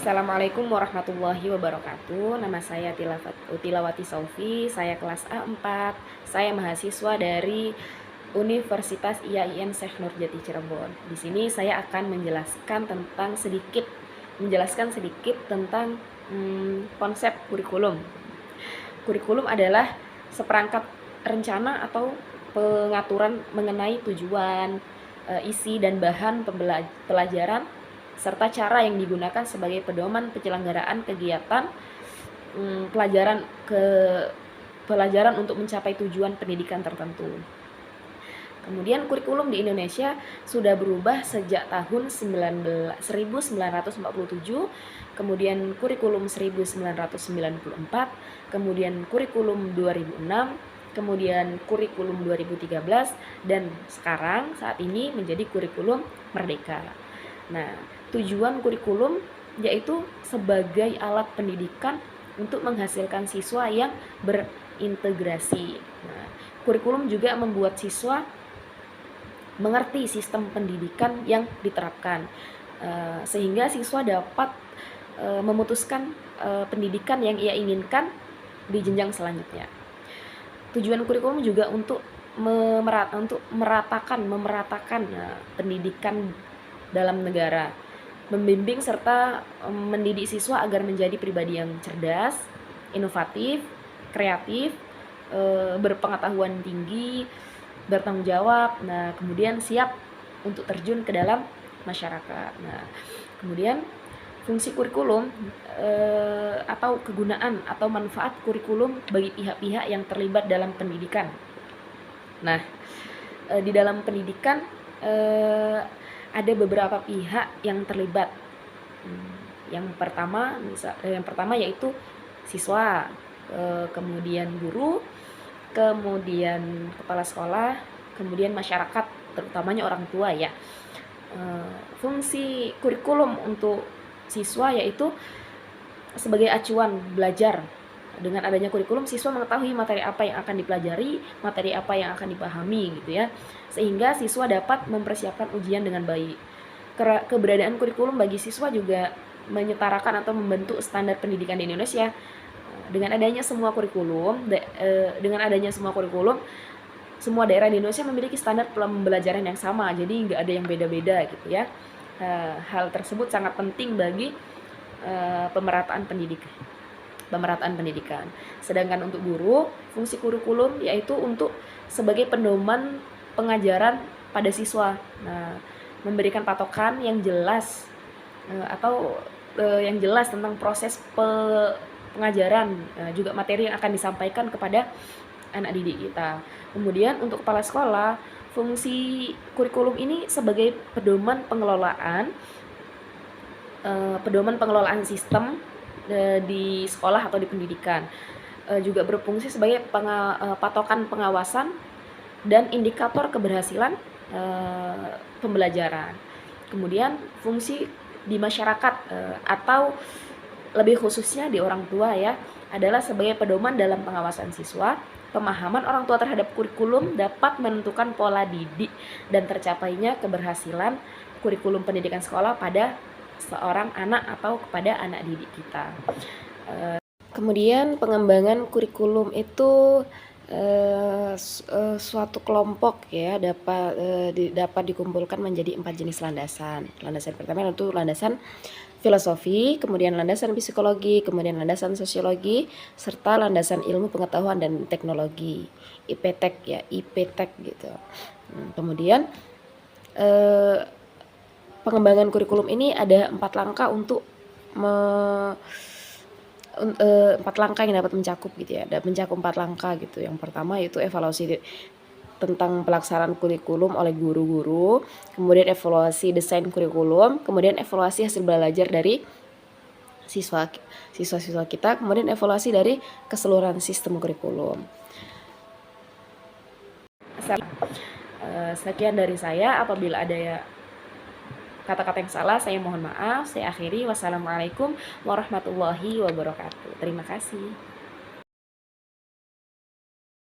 Assalamualaikum warahmatullahi wabarakatuh. Nama saya Tilawati Saufi, saya kelas A4. Saya mahasiswa dari Universitas IAIN Syekh Nurjati Cirebon. Di sini saya akan menjelaskan sedikit tentang konsep kurikulum. Kurikulum adalah seperangkat rencana atau pengaturan mengenai tujuan, isi dan bahan pelajaran serta cara yang digunakan sebagai pedoman penyelenggaraan kegiatan pelajaran untuk mencapai tujuan pendidikan tertentu. Kemudian kurikulum di Indonesia sudah berubah sejak tahun 1947, kemudian kurikulum 1994, kemudian kurikulum 2006, kemudian kurikulum 2013, dan sekarang saat ini menjadi kurikulum merdeka. Nah, tujuan kurikulum yaitu sebagai alat pendidikan untuk menghasilkan siswa yang berintegrasi. Nah, kurikulum juga membuat siswa mengerti sistem pendidikan yang diterapkan, sehingga siswa dapat memutuskan pendidikan yang ia inginkan di jenjang selanjutnya. Tujuan kurikulum juga untuk memeratakan pendidikan dalam negara, membimbing serta mendidik siswa agar menjadi pribadi yang cerdas, inovatif, kreatif, berpengetahuan tinggi, bertanggung jawab. Nah, kemudian siap untuk terjun ke dalam masyarakat. Nah, kemudian fungsi kurikulum atau kegunaan atau manfaat kurikulum bagi pihak-pihak yang terlibat dalam pendidikan. Nah, di dalam pendidikan ada beberapa pihak yang terlibat. Yang pertama yaitu siswa, kemudian guru, kemudian kepala sekolah, kemudian masyarakat, terutamanya orang tua ya. Fungsi kurikulum untuk siswa yaitu sebagai acuan belajar. Dengan adanya kurikulum, siswa mengetahui materi apa yang akan dipelajari, materi apa yang akan dipahami gitu ya, sehingga siswa dapat mempersiapkan ujian dengan baik. Keberadaan kurikulum bagi siswa juga menyetarakan atau membentuk standar pendidikan di Indonesia. Dengan adanya semua kurikulum, semua daerah di Indonesia memiliki standar pembelajaran yang sama, jadi nggak ada yang beda-beda gitu ya. Hal tersebut sangat penting bagi pemerataan pendidikan. Sedangkan untuk guru, fungsi kurikulum yaitu untuk sebagai pedoman pengajaran pada siswa. Nah, memberikan patokan yang jelas yang jelas tentang proses pengajaran, juga materi yang akan disampaikan kepada anak didik kita. Kemudian untuk kepala sekolah, fungsi kurikulum ini sebagai pedoman pengelolaan sistem di sekolah atau di pendidikan, juga berfungsi sebagai patokan pengawasan dan indikator keberhasilan pembelajaran. Kemudian fungsi di masyarakat atau lebih khususnya di orang tua ya, adalah sebagai pedoman dalam pengawasan siswa. Pemahaman orang tua terhadap kurikulum dapat menentukan pola didik dan tercapainya keberhasilan kurikulum pendidikan sekolah pada seorang anak atau kepada anak didik kita. Kemudian pengembangan kurikulum itu suatu kelompok ya dapat dikumpulkan menjadi 4 jenis landasan. Landasan pertama itu landasan filosofi, kemudian landasan psikologi, kemudian landasan sosiologi, serta landasan ilmu pengetahuan dan teknologi, IPTEK gitu. Kemudian pengembangan kurikulum ini ada 4 langkah untuk 4 langkah yang dapat mencakup gitu ya. Dapat mencakup 4 langkah gitu. Yang pertama yaitu evaluasi tentang pelaksanaan kurikulum oleh guru-guru, kemudian evaluasi desain kurikulum, kemudian evaluasi hasil belajar dari siswa-siswa kita, kemudian evaluasi dari keseluruhan sistem kurikulum. Sekian dari saya. Apabila ada kata-kata yang salah, saya mohon maaf. Saya akhiri. Wassalamualaikum warahmatullahi wabarakatuh. Terima kasih.